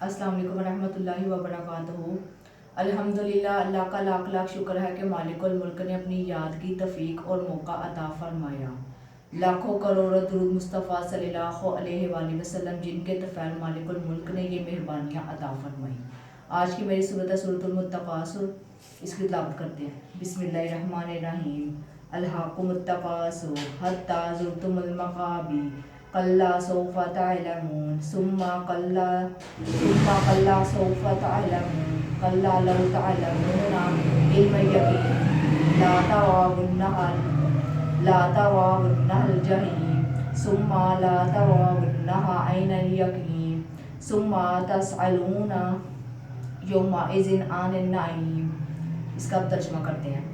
अस्सलाम वालेकुम रहमतुल्लाहि व बरकातहू। अल्हम्दुलिल्लाह, अल्लाह का लाख लाख शुक्र है कि मालिकुल मुल्क ने अपनी याद की तौफीक और मौका अता फरमाया। लाखों करोड़ों दुरूद मुस्तफ़ा सल्लल्लाहु अलैहि वसल्लम जिनके तफ़ैल मालिकुल मुल्क ने ये मेहरबानियाँ अता फरमाई। आज की मेरी सूरत है सूरतुल मुत्तकासुर। इसकी तिलावत करते हैं। बिस्मिल्लाहिर्रहमानिर्रहीम। अल्हाकुमुत्तकासुर हत्ता ज़ुरतुमुल मक़ाबिर कल्ला सौफ़ा तअलमून सुम्मा कल्ला सौफ़ा तअलमून कल्ला लौ तअलमूना इल्मल यक़ीन ला तरवुन्नहल जहीम सुम्मा ला तरवुन्नहा ऐनल यक़ीन सुम्मा तस्अलूना यौमइज़िन अनिन नईम। इसका अब तर्जुमा करते हैं।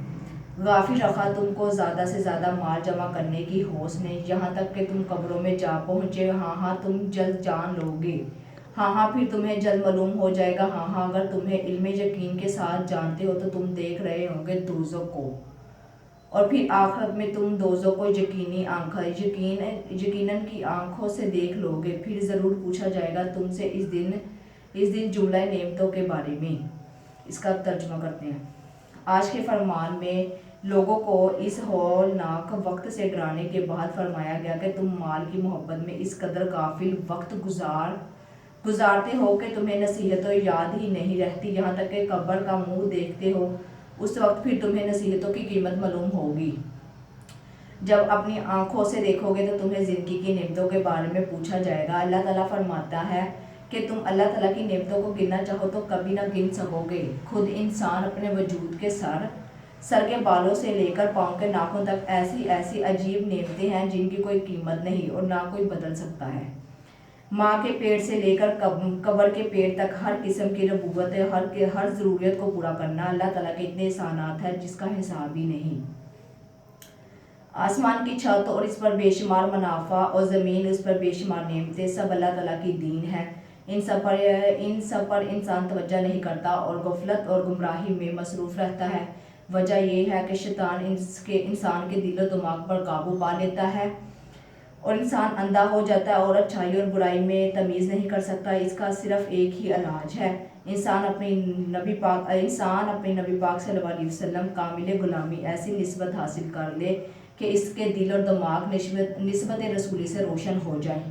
गाफिल रखा तुमको ज़्यादा से ज़्यादा माल जमा करने की होश ने, यहाँ तक कि तुम कब्रों में जा पहुँचे। हाँ हाँ, तुम जल्द जान लोगे। हाँ हाँ, फिर तुम्हें जल्द मालूम हो जाएगा। हाँ हाँ, अगर तुम्हें इल्मे यकीन के साथ जानते हो तो तुम देख रहे होंगे दोज़ख को, और फिर आखिरत में तुम दोज़ख को यकीनन की आंखों से देख लोगे। फिर ज़रूर पूछा जाएगा तुमसे इस दिन जुमला नेमतों के बारे में। इसका तर्जुमा करते हैं। आज के फरमान में लोगों को इस हौलनाक वक्त से डराने के बाद फरमाया गया कि तुम माल की मोहब्बत में इस कदर गाफिल वक्त गुजारते हो कि तुम्हें नसीहतों याद ही नहीं रहती। यहाँ तक कि कब्र का मुंह देखते हो, उस वक्त फिर तुम्हें नसीहतों की कीमत मालूम होगी। जब अपनी आंखों से देखोगे तो तुम्हें ज़िंदगी की नेमतों के बारे में पूछा जाएगा। अल्लाह ताला फरमाता है कि तुम अल्लाह ताला की नेमतों को गिनना चाहो तो कभी ना गिन सकोगे। खुद इंसान अपने वजूद के सर के बालों से लेकर पाँव के नाखून तक ऐसी ऐसी अजीब नेमतें हैं जिनकी कोई कीमत नहीं और ना कोई बदल सकता है। माँ के पेट से लेकर कब्र के पेट तक हर किस्म की रबूबत है, हर ज़रूरत को पूरा करना अल्लाह ताला के इतने एहसानात हैं जिसका हिसाब ही नहीं। आसमान की छत और इस पर बेशुमार मुनाफा और ज़मीन उस पर बेशुमार नेमतें सब अल्लाह ताला की दीन है। इन सब पर इंसान तवज्जो नहीं करता और गफलत और गुमराही में मसरूफ़ रहता है। वजह यह है कि शैतान इंसान के दिलो दिमाग पर काबू पा लेता है और इंसान अंधा हो जाता है और अच्छाई और बुराई में तमीज़ नहीं कर सकता। इसका सिर्फ एक ही इलाज है। इंसान अपने नबी पाक सल्लल्लाहु अलैहि वसल्लम कामिल गुलामी ऐसी निस्बत हासिल कर ले कि इसके दिल और दिमाग निस्बत रसूली से रोशन हो जाए।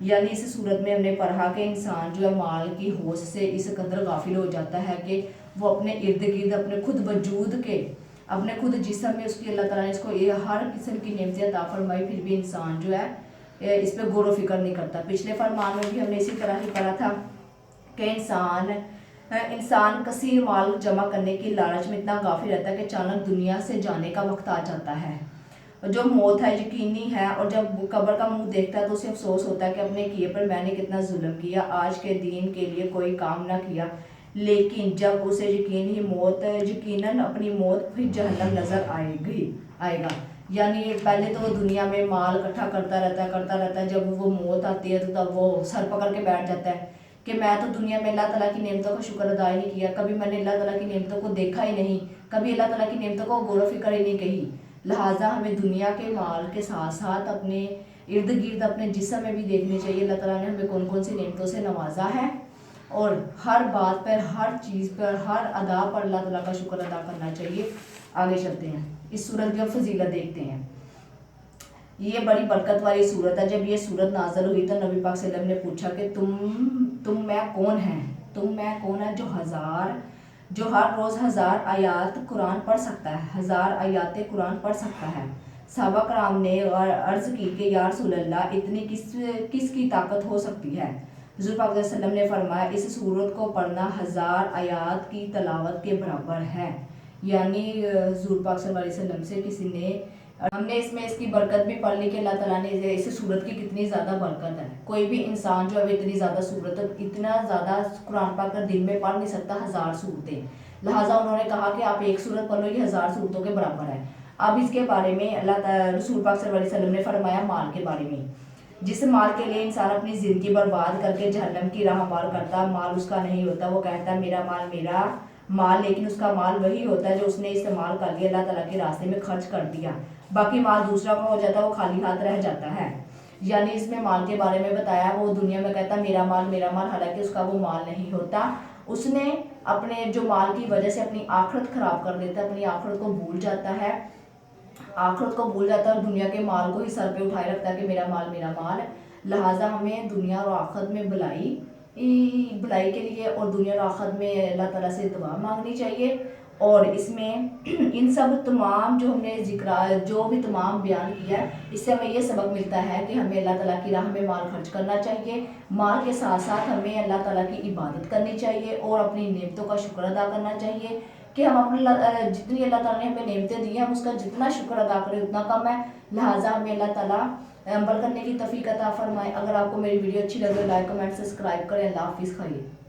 यानी इस सूरत में हमने पढ़ा कि इंसान जो है माल की होश से इस कदर गाफिल हो जाता है कि वो अपने इर्द गिर्द अपने खुद वजूद के अपने खुद जिस्म में उसकी अल्लाह ताला ने इसको हर किस्म की नेमतें अता फरमाई, फिर भी इंसान जो है इस पर गौर व फिक्र नहीं करता। पिछले फरमान में भी हमने इसी तरह ही पढ़ा था कि इंसान कसीर माल जमा करने की लालच में इतना गाफिल रहता है कि अचानक दुनिया से जाने का वक्त आ जाता है। जो मौत है यकीनी है, और जब कब्र का मुंह देखता है तो उसे अफसोस होता है कि अपने किए पर मैंने कितना जुल्म किया, आज के दीन के लिए कोई काम ना किया। लेकिन जब उसे यकीनन अपनी मौत फिर जहन्नम नजर आएगा। यानी पहले तो वो दुनिया में माल इकट्ठा करता रहता है। जब वो मौत आती है तो तब वो सर पकड़ के बैठ जाता है कि मैं तो दुनिया में अल्लाह ताला की नेमतों का शुक्र अदा ही नहीं किया, कभी मैंने अल्लाह ताला की नेमतों को देखा ही नहीं, कभी अल्लाह ताला की नेमतों को गौर व फिक्र ही नहीं कही। लिहाजा हमें दुनिया के माल के साथ साथ अपने इर्द गिर्द अपने जिस्म में भी देखनी चाहिए अल्लाह ताला ने हमें कौन कौन सी नेमतों से नवाजा है, और हर बात पर, हर चीज़ पर, हर अदा पर अल्लाह ताला का शुक्र अदा करना चाहिए। आगे चलते हैं, इस सूरत की फजीलत देखते हैं। ये बड़ी बरकत वाली सूरत है। जब ये सूरत नाज़िल हुई तो नबी पाक सल्लल्लाहु अलैहि वसल्लम ने पूछा कि तुम मैं कौन है जो हर रोज़ 1000 आयात कुरान पढ़ सकता है, 1000 आयात कुरान पढ़ सकता है। सहाबा कराम ने अर्ज़ की कि या रसूल अल्लाह, इतनी किसकी ताकत हो सकती है। हुज़ूर पाक सल्लल्लाहु अलैहि वसल्लम ने फरमाया, इस सूरत को पढ़ना 1000 आयात की तलावत के बराबर है। यानी हुज़ूर पाक सल्लल्लाहु अलैहि वसल्लम से किसी ने हमने इसमें इसकी बरकत भी पढ़ ली कि अल्लाह ताला ने इस सूरत की कितनी ज़्यादा बरकत है। कोई भी इंसान जो है इतनी ज़्यादा सूरत, इतना ज़्यादा कुरान पाक दिन में पढ़ नहीं सकता 1000 सूरतें। लिहाजा उन्होंने कहा कि आप एक सूरत पढ़ लो, ये 1000 सूरतों के बराबर है। अब इसके बारे में रसूल पाक सल्लल्लाहु अलैहि वसल्लम ने फरमाया माल के बारे में, जिस माल के लिए इंसान अपनी ज़िंदगी बर्बाद करके जहन्नम की राह पार करता, माल उसका नहीं होता। वो कहता है मेरा माल, लेकिन उसका माल वही होता है जो उसने इस्तेमाल कर लिया, अल्लाह ताला के रास्ते में खर्च कर दिया। बाकी माल दूसरा का हो जाता है, वो खाली हाथ रह जाता है। یعنی اس میں مال کے بارے میں بتایا، وہ دنیا میں کہتا میرا مال، حالانکہ اس کا وہ مال نہیں ہوتا۔ اس نے اپنے جو مال کی وجہ سے اپنی آخرت خراب کر دیتا ہے، اپنی آخرت کو بھول جاتا ہے، اور دنیا کے مال کو ہی سر پہ اٹھائے رکھتا ہے کہ میرا مال۔ لہٰذا ہمیں دنیا اور آخرت میں بھلائی کے لیے اور دنیا اور آخرت میں اللہ تعالیٰ سے دعا مانگنی چاہیے۔ اور اس میں ان سب تمام جو ہم نے جو بھی تمام بیان کیا ہے، اس سے ہمیں یہ سبق ملتا ہے کہ ہمیں اللہ تعالیٰ کی راہ میں مال خرچ کرنا چاہیے، مال کے ساتھ ساتھ ہمیں اللہ تعالیٰ کی عبادت کرنی چاہیے اور اپنی نعمتوں کا شکر ادا کرنا چاہیے کہ ہم اپنے جتنی اللہ تعالیٰ نے ہمیں نعمتیں دی ہیں ہم اس کا جتنا شکر ادا کریں اتنا کم ہے۔ لہٰذا ہمیں اللہ تعالیٰ عمل کرنے کی توفیق عطا فرمائے۔ اگر آپ کو میری ویڈیو اچھی لگے لائک کمنٹ سبسکرائب کریں۔ اللہ حافظ۔ خیر۔